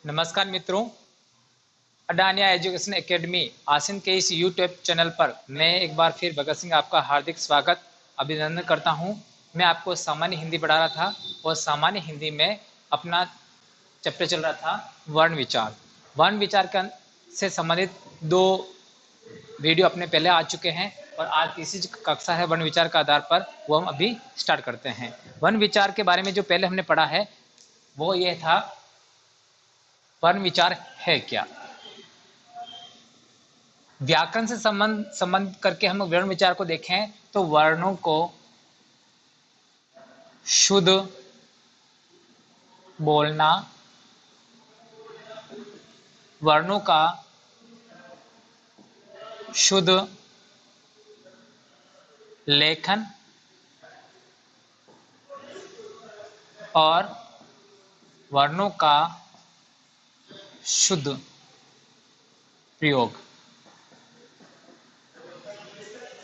नमस्कार मित्रों, अडानिया education academy आसिन के इस यूट्यूब चैनल पर मैं एक बार फिर भगत सिंह आपका हार्दिक स्वागत अभिनंदन करता हूं। मैं आपको सामान्य हिंदी पढ़ा रहा था और सामान्य हिंदी में अपना चैप्टर चल रहा था वर्ण विचार। वर्ण विचार से संबंधित दो वीडियो अपने पहले आ चुके हैं और आज तीसरी कक्षा है वर्ण विचार का आधार पर, वो हम अभी स्टार्ट करते हैं। वर्ण विचार के बारे में जो पहले हमने पढ़ा है वो ये था, वर्ण विचार है क्या। व्याकरण से संबंध करके हम वर्ण विचार को देखें तो वर्णों को शुद्ध बोलना, वर्णों का शुद्ध लेखन और वर्णों का शुद्ध प्रयोग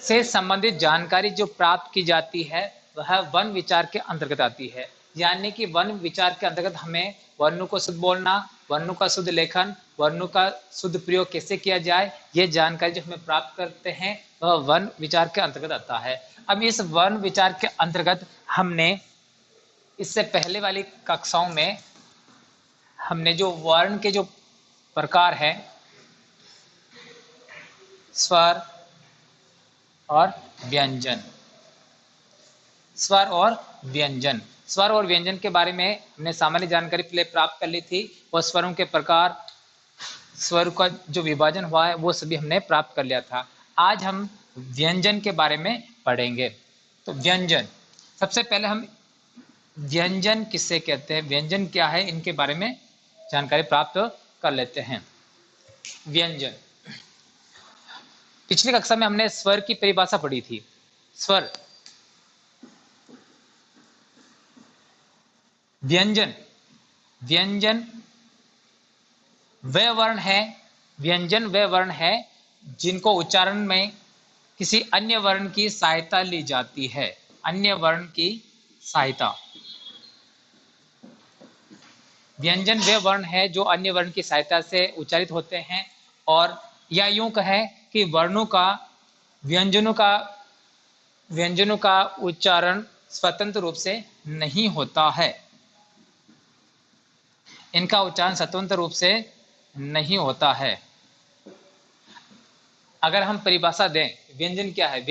से संबंधित जानकारी जो प्राप्त की जाती है वह वर्ण विचार के अंतर्गत आती है। यानी कि वर्ण विचार के अंतर्गत हमें वर्णों को शुद्ध बोलना, वर्णों का शुद्ध लेखन, वर्णों का शुद्ध प्रयोग कैसे किया जाए, ये जानकारी जो हमें प्राप्त करते हैं वह वर्ण विचार के अंतर्गत आता है। अब इस वर्ण विचार के अंतर्गत हमने इससे पहले वाली कक्षाओं में हमने जो वर्ण के जो प्रकार है, स्वर और व्यंजन, स्वर और व्यंजन, स्वर और व्यंजन के बारे में हमने सामान्य जानकारी पहले प्राप्त कर ली थी और स्वरों के प्रकार, स्वर का जो विभाजन हुआ है वो सभी हमने प्राप्त कर लिया था। आज हम व्यंजन के बारे में पढ़ेंगे। तो व्यंजन, सबसे पहले हम व्यंजन किससे कहते हैं, व्यंजन क्या है, इनके बारे में जानकारी प्राप्त कर लेते हैं। व्यंजन, पिछली कक्षा में हमने स्वर की परिभाषा पढ़ी थी। स्वर, व्यंजन, व्यंजन वह वर्ण है, व्यंजन वह वर्ण है जिनको उच्चारण में किसी अन्य वर्ण की सहायता ली जाती है। अन्य वर्ण की सहायता, व्यंजन वे वर्ण है जो अन्य वर्ण की सहायता से उच्चारित होते हैं, और या यूं कहें कि व्यंजनों का उच्चारण स्वतंत्र रूप से नहीं होता है। इनका उच्चारण स्वतंत्र रूप से नहीं होता है। अगर हम परिभाषा दें, व्यंजन क्या है,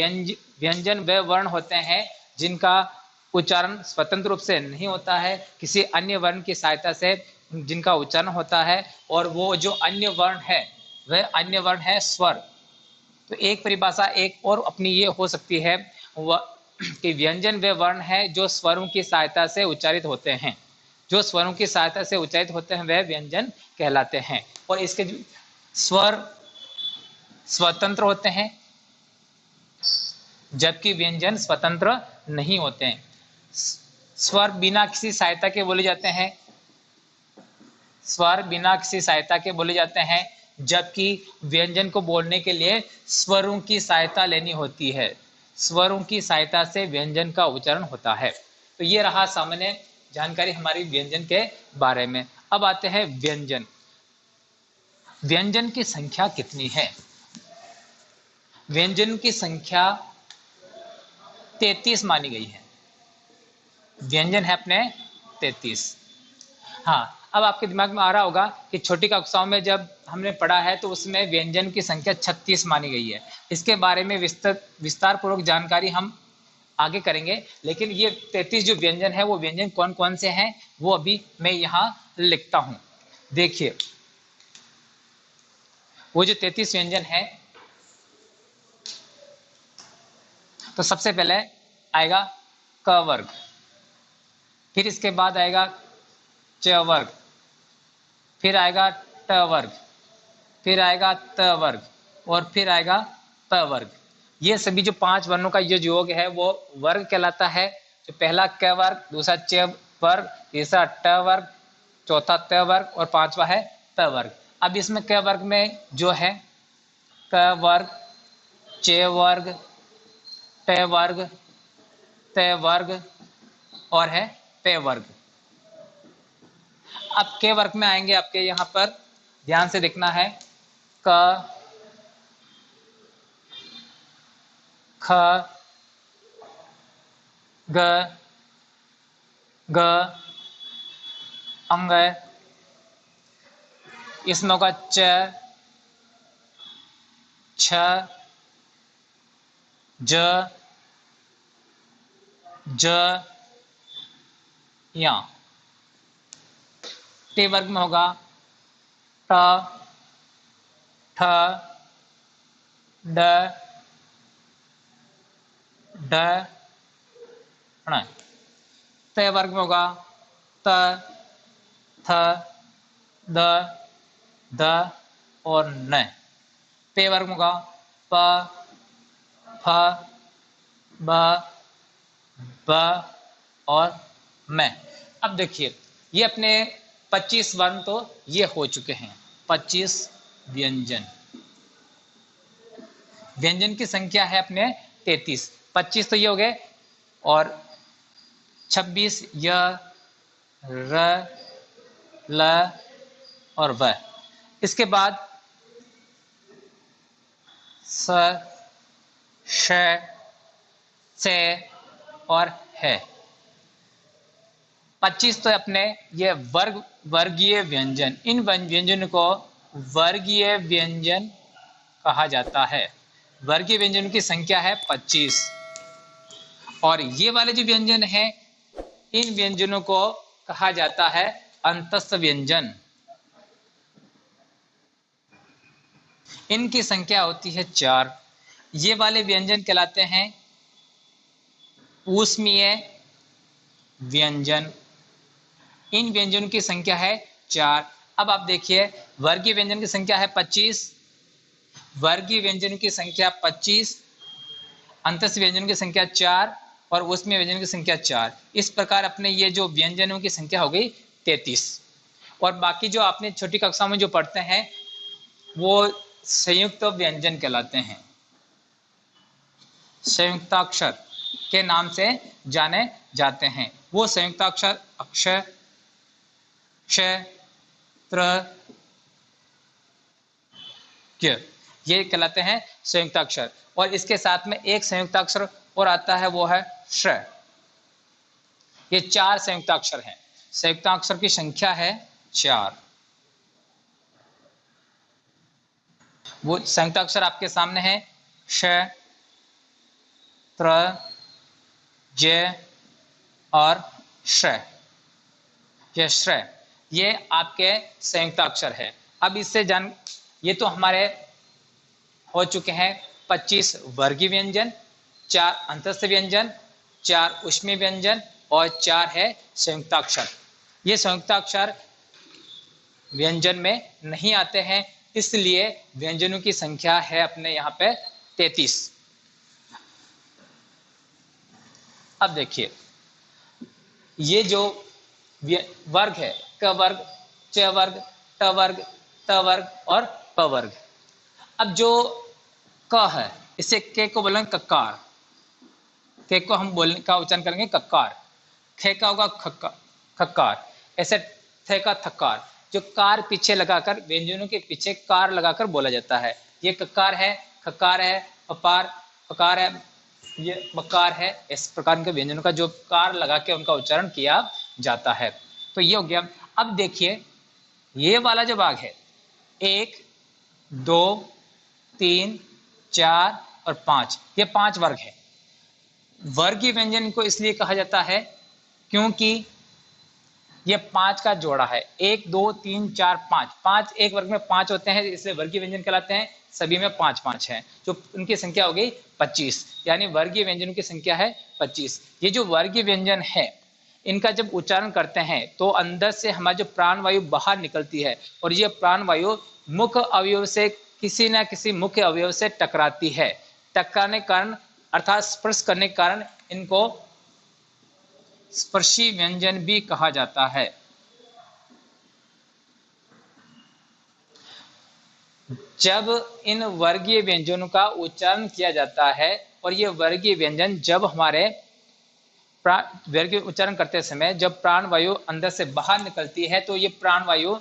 व्यंजन वे वर्ण होते हैं जिनका उच्चारण स्वतंत्र रूप से नहीं होता है, किसी अन्य वर्ण की सहायता से जिनका उच्चारण होता है, और वो जो अन्य वर्ण है वह अन्य वर्ण है स्वर। तो एक परिभाषा एक और अपनी ये हो सकती है कि व्यंजन वे वर्ण है जो स्वरों की सहायता से उच्चारित होते हैं, जो स्वरों की सहायता से उच्चारित होते हैं वह व्यंजन कहलाते हैं। और इसके स्वर स्वतंत्र होते हैं जबकि व्यंजन स्वतंत्र नहीं होते हैं। स्वर बिना किसी सहायता के बोले जाते हैं, स्वर बिना किसी सहायता के बोले जाते हैं, जबकि व्यंजन को बोलने के लिए स्वरों की सहायता लेनी होती है। स्वरों की सहायता से व्यंजन का उच्चारण होता है। तो ये रहा सामान्य जानकारी हमारी व्यंजन के बारे में। अब आते हैं व्यंजन। व्यंजन की संख्या कितनी है? व्यंजन की संख्या 33 मानी गई है। व्यंजन है अपने 33। हाँ, अब आपके दिमाग में आ रहा होगा कि छोटी कक्षाओं में जब हमने पढ़ा है तो उसमें व्यंजन की संख्या 36 मानी गई है। इसके बारे में विस्तार पूर्वक जानकारी हम आगे करेंगे, लेकिन ये 33 जो व्यंजन है वो व्यंजन कौन कौन से हैं वो अभी मैं यहाँ लिखता हूँ। देखिए, वो जो 33 व्यंजन है, तो सबसे पहले आएगा क वर्ग, फिर इसके बाद आएगा च वर्ग, फिर आएगा ट वर्ग, फिर आएगा त वर्ग, और फिर आएगा प वर्ग। ये सभी जो 5 वर्णों का ये योग है वो वर्ग कहलाता है। जो पहला क वर्ग, दूसरा च वर्ग, तीसरा ट वर्ग, चौथा त वर्ग और पांचवा है त वर्ग। अब इसमें क वर्ग में जो है क वर्ग, च वर्ग, ट वर्ग, त वर्ग और है प वर्ग। अब के वर्ग में आएंगे, आपके यहाँ पर ध्यान से देखना है। क, ख, ग, ग, अंग, इसमें होगा च, छ, ज, ज, या। टे वर्ग में होगा ट, ठ, ड, ढ, ण। ते वर्ग में होगा त, थ, द, द और न। पे वर्ग में होगा प, फ, ब, ब और मैं। अब देखिए ये अपने 25 वर्ण तो ये हो चुके हैं। 25 व्यंजन, व्यंजन की संख्या है अपने 33। 25 तो ये हो गए और 26 य, र, ल और व। इसके बाद स, श, से और है। 25 तो अपने ये वर्गीय व्यंजन, इन व्यंजन को वर्गीय व्यंजन कहा जाता है। वर्गीय व्यंजन की संख्या है 25। और ये वाले जो व्यंजन है, इन व्यंजनों को कहा जाता है अंतस्थ व्यंजन। इनकी संख्या होती है 4। ये वाले व्यंजन कहलाते हैं ऊष्मीय व्यंजन। इन व्यंजनों की संख्या है 4। अब आप देखिए वर्गीय व्यंजन की संख्या है 25, वर्गीय व्यंजन की संख्या 25, अंतस्थ व्यंजनों की संख्या 4 और ऊष्मीय व्यंजन की संख्या 4। इस प्रकार अपने ये जो व्यंजनों की संख्या हो गई 33। और बाकी जो आपने छोटी कक्षा में जो पढ़ते हैं वो संयुक्त व्यंजन कहलाते हैं, संयुक्ताक्षर के नाम से जाने जाते हैं। वो संयुक्ताक्षर अक्षर, क्ष, त्र, ज्ञ, ये कहलाते हैं संयुक्ताक्षर। और इसके साथ में एक संयुक्ताक्षर और आता है, वो है श। ये 4 संयुक्ताक्षर हैं। संयुक्ताक्षर की संख्या है 4। वो संयुक्ताक्षर आपके सामने है श, त्र, ज और श। ये श, ये आपके संयुक्ताक्षर है। अब इससे ये तो हमारे हो चुके हैं 25 वर्गीय व्यंजन, 4 अंतस्थ व्यंजन, 4 ऊष्मीय व्यंजन और 4 है संयुक्ताक्षर। ये संयुक्ताक्षर व्यंजन में नहीं आते हैं, इसलिए व्यंजनों की संख्या है अपने यहाँ पे 33। अब देखिए ये जो वर्ग है, क वर्ग, च वर्ग, ट वर्ग, त वर्ग और प वर्ग। अब जो क है, इसे के को बोलेंगे कक्कार, के को हम बोलने का उच्चारण करेंगे कक्कार। खे का होगा खक्कार, ऐसे थे का थक्कार। जो कार पीछे लगाकर, व्यंजनों के पीछे कार लगाकर बोला जाता है। ये कक्कार है, खक्कार है, पपार, पकार है, ये बकार है। इस प्रकार के व्यंजनों का जो कार लगा के उनका उच्चारण किया जाता है। तो ये हो गया। अब देखिए ये वाला जो भाग है 1, 2, 3, 4 और 5, ये 5 वर्ग है। वर्गीय व्यंजन को इसलिए कहा जाता है क्योंकि ये 5 का जोड़ा है। 1, 2, 3, 4, 5, 5 एक वर्ग में 5 होते हैं, इसलिए वर्गीय व्यंजन कहलाते हैं। सभी में 5 5 है, जो उनकी संख्या हो गई 25, यानी वर्गीय व्यंजनों की संख्या है 25। ये जो वर्गीय व्यंजन है, इनका जब उच्चारण करते हैं तो अंदर से हमारी जो प्राण वायु बाहर निकलती है और ये प्राण वायु मुख्य अवयव से किसी न किसी मुख्य अवयव से टकराती है। टकराने के कारण अर्थात स्पर्श करने के कारण इनको स्पर्शी व्यंजन भी कहा जाता है। जब इन वर्गीय व्यंजनों का उच्चारण किया जाता है और ये वर्गीय व्यंजन जब हमारे वर्ग के उच्चारण करते समय जब प्राण वायु अंदर से बाहर निकलती है तो ये प्राण वायु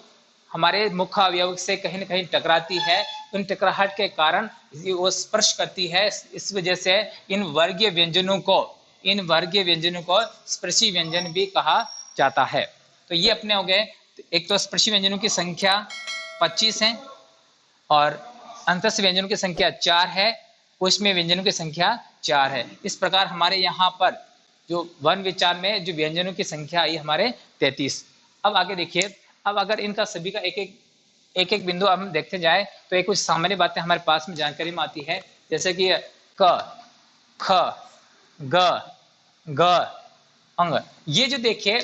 हमारे मुख्य अवयव से कहीं न कहीं टकराती है। उन टकराहट के कारण वो स्पर्श करती है। इस वजह से इन वर्गीय व्यंजनों को स्पर्शी व्यंजन भी कहा जाता है। तो ये अपने हो गए, एक तो स्पर्शी व्यंजनों की संख्या 25 है और अंतस्थ व्यंजनों की संख्या 4 है, ऊष्मीय व्यंजनों की संख्या 4 है। इस प्रकार हमारे यहाँ पर जो वर्ण विचार में जो व्यंजनों की संख्या आई हमारे 33। अब आगे देखिए, अब अगर इनका सभी का एक एक बिंदु हम देखते जाए तो एक कुछ सामान्य बातें हमारे पास में जानकारी में आती है, जैसे कि क, ख, ग, ग, अंग। ये जो देखिए,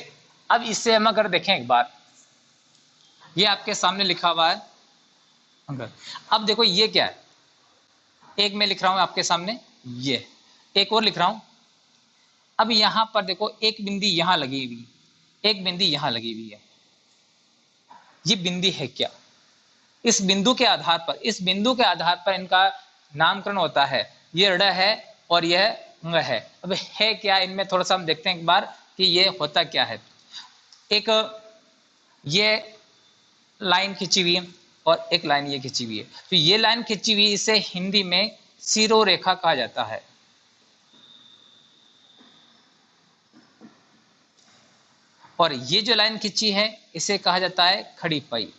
अब इससे हम अगर देखें एक बार, ये आपके सामने लिखा हुआ है अंग। अब देखो ये क्या है, एक मैं लिख रहा हूं आपके सामने, ये एक और लिख रहा हूं। अब यहां पर देखो एक बिंदी यहां लगी हुई, एक बिंदी यहां लगी हुई है। ये बिंदी है क्या? इस बिंदु के आधार पर इनका नामकरण होता है। ये ऋ है और यह ng है। अब है क्या, इनमें थोड़ा सा हम देखते हैं एक बार कि ये होता क्या है। एक ये लाइन खिंची हुई है और एक लाइन ये खिंची हुई है। तो ये लाइन खिंची हुई, इसे हिंदी में शिरोरेखा कहा जाता है। और ये जो लाइन खिंची है इसे कहा जाता है खड़ी पाई।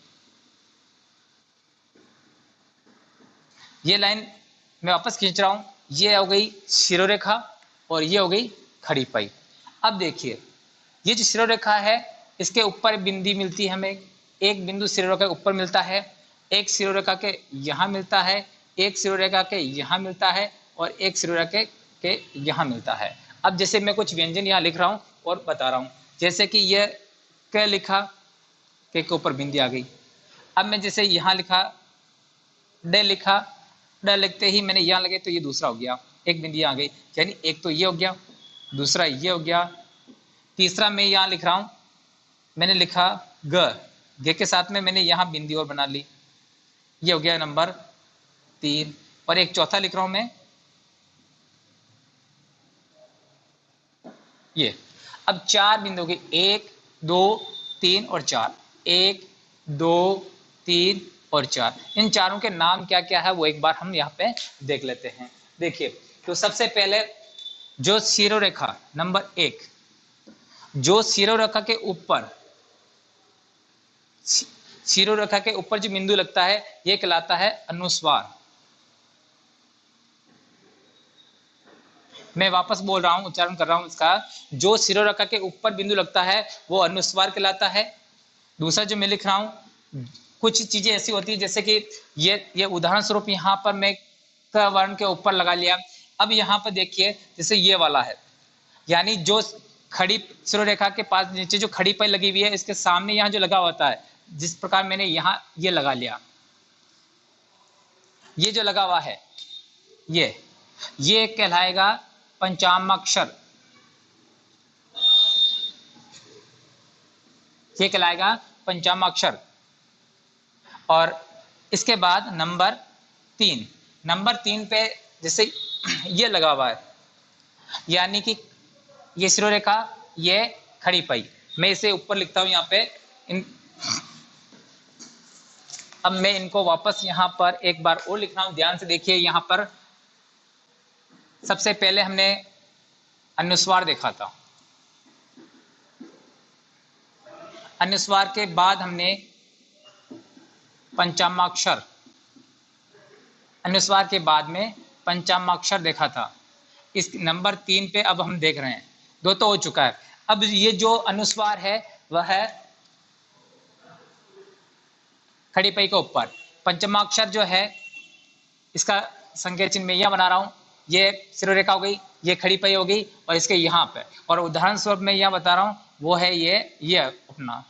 ये लाइन मैं वापस खींच रहा हूं, ये हो गई शिरोरेखा और ये हो गई खड़ी पाई। अब देखिए, ये जो शिरोरेखा है इसके ऊपर बिंदी मिलती है हमें, एक बिंदु शिरोरेखा के ऊपर मिलता है, एक शिरोरेखा के यहां मिलता है, एक शिरोरेखा के यहां मिलता है और एक शिरोरेखा के यहां मिलता है। अब जैसे मैं कुछ व्यंजन यहां लिख रहा हूं और बता रहा हूं, जैसे कि ये क लिखा, के ऊपर बिंदी आ गई। अब मैं जैसे यहां लिखा ड लिखा, ड लिखते ही मैंने यहां लगे तो ये दूसरा हो गया, एक बिंदी आ गई। यानी एक तो ये हो गया, दूसरा ये हो गया, तीसरा मैं यहां लिख रहा हूं, मैंने लिखा ग, ग के साथ में मैंने यहां बिंदी और बना ली, ये हो गया नंबर 3। और एक चौथा लिख रहा हूं मैं, ये। अब 4 बिंदु हो गए, 1 2 3 और 4, 1 2 3 और 4। इन चारों के नाम क्या क्या है वो एक बार हम यहाँ पे देख लेते हैं। देखिए, तो सबसे पहले जो शिरोरेखा नंबर 1, जो शिरोरेखा के ऊपर, शिरोरेखा के ऊपर जो बिंदु लगता है ये कहलाता है अनुस्वार। मैं वापस बोल रहा हूं, उच्चारण कर रहा हूं इसका, जो शिरोरेखा के ऊपर बिंदु लगता है वो अनुस्वार कहलाता है। दूसरा जो मैं लिख रहा हूं, कुछ चीजें ऐसी होती है जैसे कि ये उदाहरण स्वरूप यहां पर मैं क वर्ण के ऊपर लगा लिया। अब यहां पर देखिए जैसे ये वाला है, यानी जो खड़ी शिरोरेखा के पास नीचे जो खड़ी पाई लगी हुई है इसके सामने यहां जो लगा होता है, जिस प्रकार मैंने यहां ये लगा लिया, ये जो लगा हुआ है ये कहलाएगा पंचामाक्षर, ये कहलाएगा पंचामाक्षर। और इसके बाद नंबर 3 पे जैसे ये लगा हुआ है, यानी कि ये शिरोरेखा, ये खड़ी पाई, मैं इसे ऊपर लिखता हूं यहाँ पे अब मैं इनको वापस यहां पर एक बार और लिख रहा हूं, ध्यान से देखिए। यहां पर सबसे पहले हमने अनुस्वार देखा था, अनुस्वार के बाद हमने पंचमाक्षर, अनुस्वार के बाद में पंचमाक्षर देखा था। इस नंबर 3 पे अब हम देख रहे हैं, 2 तो हो चुका है। अब ये जो अनुस्वार है वह है खड़ी पाई के ऊपर, पंचमाक्षर जो है इसका संकेत चिन्ह मैं यह बना रहा हूं, ये शिरोरेखा हो गई, ये खड़ी पाई हो गई और इसके यहाँ पे, और उदाहरण स्वरूप मैं यह बता रहा हूं वो है ये अपना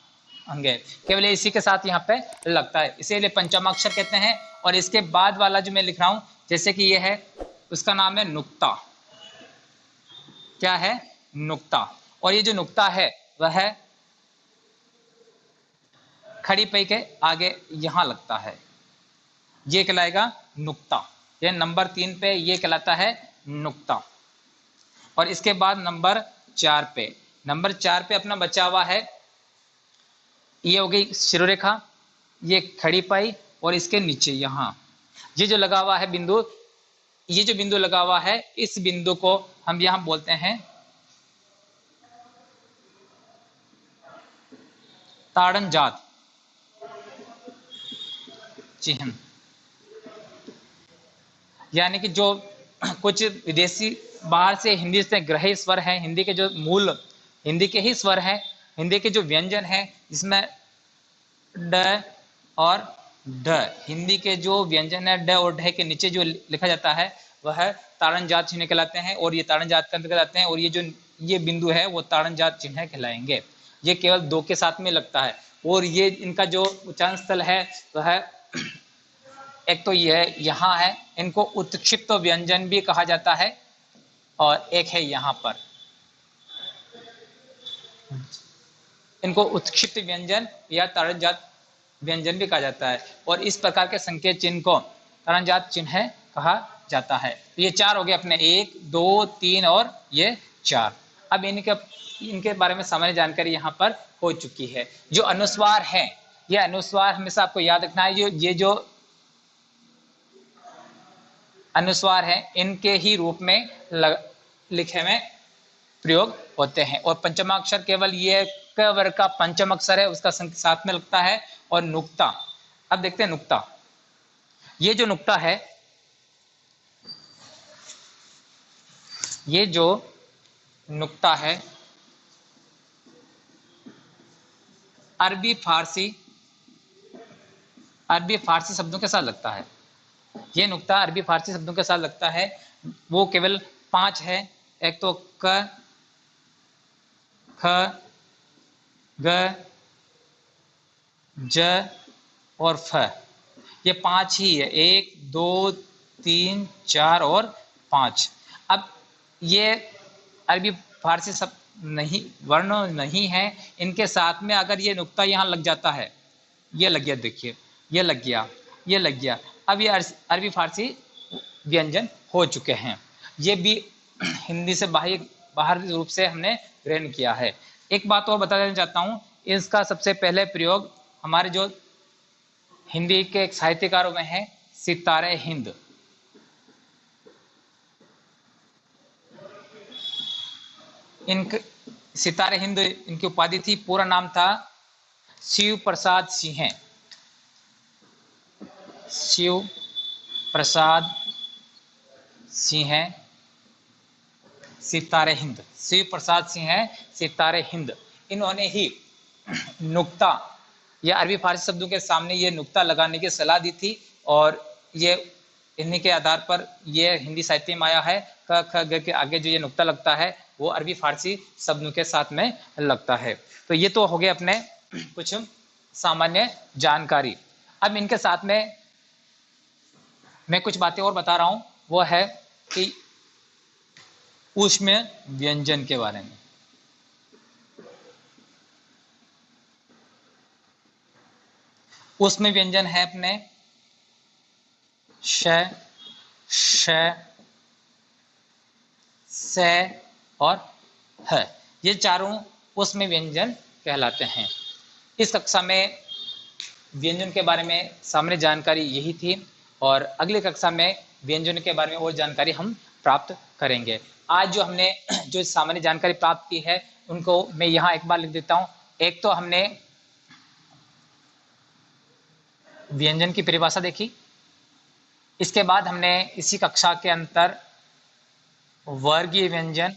अंग है, केवल इसी के साथ यहाँ पे लगता है, इसीलिए पंचमाक्षर कहते हैं। और इसके बाद वाला जो मैं लिख रहा हूं जैसे कि ये है, उसका नाम है नुक्ता। क्या है? नुक्ता। और ये जो नुक्ता है वह है खड़ी पाई के आगे यहां लगता है, ये कहलाएगा नुक्ता। ये नंबर 3 पे ये कहलाता है नुक्ता। और इसके बाद नंबर 4 पे। नंबर 4 पे अपना बचा हुआ है, ये हो गई शिरोरेखा, ये खड़ी पाई और इसके नीचे यहाँ ये जो लगा हुआ है बिंदु, ये जो बिंदु लगा हुआ है इस बिंदु को हम यहां बोलते हैं ताड़न जात चिन्ह। यानी कि जो कुछ विदेशी बाहर से हिंदी से ग्रहे स्वर हैं, हिंदी के जो मूल हिंदी के ही स्वर हैं, हिंदी के जो व्यंजन हैं जिसमें ड और ढ, हिंदी के जो व्यंजन है ड और ढ के नीचे जो लिखा जाता है वह ताड़न जात चिन्ह कहलाते हैं और ये ताड़न जात के अंतर्गत आते हैं। और ये जो ये बिंदु है वो ताड़न जात चिन्ह कहलाएंगे। ये केवल 2 के साथ में लगता है और ये इनका जो उच्चारण स्थल है वह एक तो यह यहाँ है, इनको उत्क्षिप्त व्यंजन भी कहा जाता है, और एक है यहाँ पर, इनको उत्क्षिप्त व्यंजन या ताड़नजात व्यंजन भी कहा जाता है। और इस प्रकार के संकेत चिन्ह को ताड़नजात चिन्ह कहा जाता है। तो ये 4 हो गए अपने, 1 2 3 और ये 4। अब इनके बारे में सामान्य जानकारी यहाँ पर हो चुकी है। जो अनुस्वार है, ये अनुस्वार हमेशा आपको याद रखना है, ये जो अनुस्वार है इनके ही रूप में लिखे में प्रयोग होते हैं। और पंचमाक्षर केवल ये क वर्ग का पंचम अक्षर है, उसका साथ में लगता है। और नुक्ता, अब देखते हैं नुक्ता। ये जो नुक्ता है, ये जो नुक्ता है अरबी फारसी शब्दों के साथ लगता है। ये नुक्ता अरबी फारसी शब्दों के साथ लगता है। वो केवल 5 है, एक तो क, ख, ग, ज और फ, ये 5 ही है, 1 2 3 4 और 5। अब ये अरबी फारसी शब्द नहीं, वर्ण नहीं है, इनके साथ में अगर ये नुक्ता यहाँ लग जाता है, ये लग गया, देखिए ये लग गया, ये लग गया, अब ये अरबी फारसी व्यंजन हो चुके हैं। ये भी हिंदी से बाहर रूप से हमने ग्रहण किया है। एक बात और बता देना चाहता हूँ, इसका सबसे पहले प्रयोग हमारे जो हिंदी के एक साहित्यकारों में है सितारे हिंद। सितारे हिंद इनकी उपाधि थी, पूरा नाम था शिव प्रसाद सिंह। शिव प्रसाद सिंह सितारे हिंद, शिव प्रसाद सिंह सितारे हिंद। इन्होंने ही नुक्ता या अरबी फारसी शब्दों के सामने ये नुक्ता लगाने की सलाह दी थी, और ये इन्हीं के आधार पर ये हिंदी साहित्य में आया है। क ख ग के आगे जो ये नुक्ता लगता है वो अरबी फारसी शब्दों के साथ में लगता है। तो ये तो हो गए अपने कुछ सामान्य जानकारी। अब इनके साथ में मैं कुछ बातें और बता रहा हूं, वो है कि ऊष्म व्यंजन के बारे में। ऊष्म व्यंजन है अपने श, श, से और ह, ये चारों ऊष्म व्यंजन कहलाते हैं। इस कक्षा में व्यंजन के बारे में सामान्य जानकारी यही थी, और अगली कक्षा में व्यंजन के बारे में और जानकारी हम प्राप्त करेंगे। आज जो हमने जो सामान्य जानकारी प्राप्त की है उनको मैं यहाँ एक बार लिख देता हूँ। एक तो हमने व्यंजन की परिभाषा देखी, इसके बाद हमने इसी कक्षा के अंतर वर्गीय व्यंजन,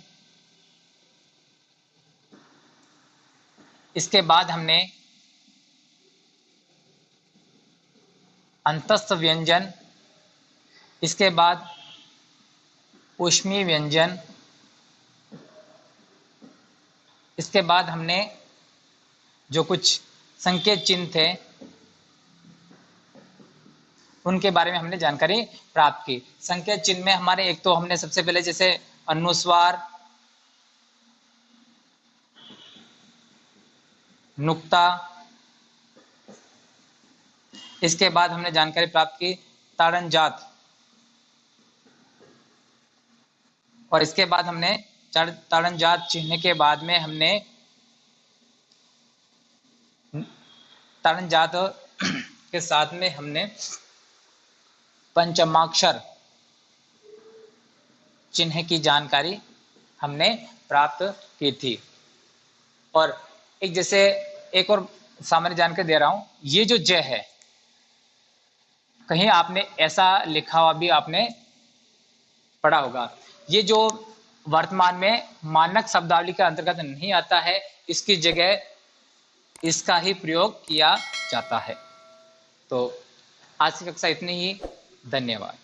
इसके बाद हमने अंतस्थ व्यंजन, इसके बाद ऊष्मीय व्यंजन, इसके बाद हमने जो कुछ संकेत चिन्ह थे उनके बारे में हमने जानकारी प्राप्त की। संकेत चिन्ह में हमारे एक तो हमने सबसे पहले जैसे अनुस्वार, नुक्ता, इसके बाद हमने जानकारी प्राप्त की ताड़न जात, और इसके बाद हमने ताड़नजात चिन्ह के बाद में हमने ताड़नजात के साथ में हमने पंचमाक्षर चिन्ह की जानकारी हमने प्राप्त की थी। और एक और सामान्य जानकारी दे रहा हूं, ये जो ज है, कहीं आपने ऐसा लिखा हुआ भी आपने पढ़ा होगा, ये जो वर्तमान में मानक शब्दावली के अंतर्गत नहीं आता है, इसकी जगह इसका ही प्रयोग किया जाता है। तो आज की कक्षा इतनी ही, धन्यवाद।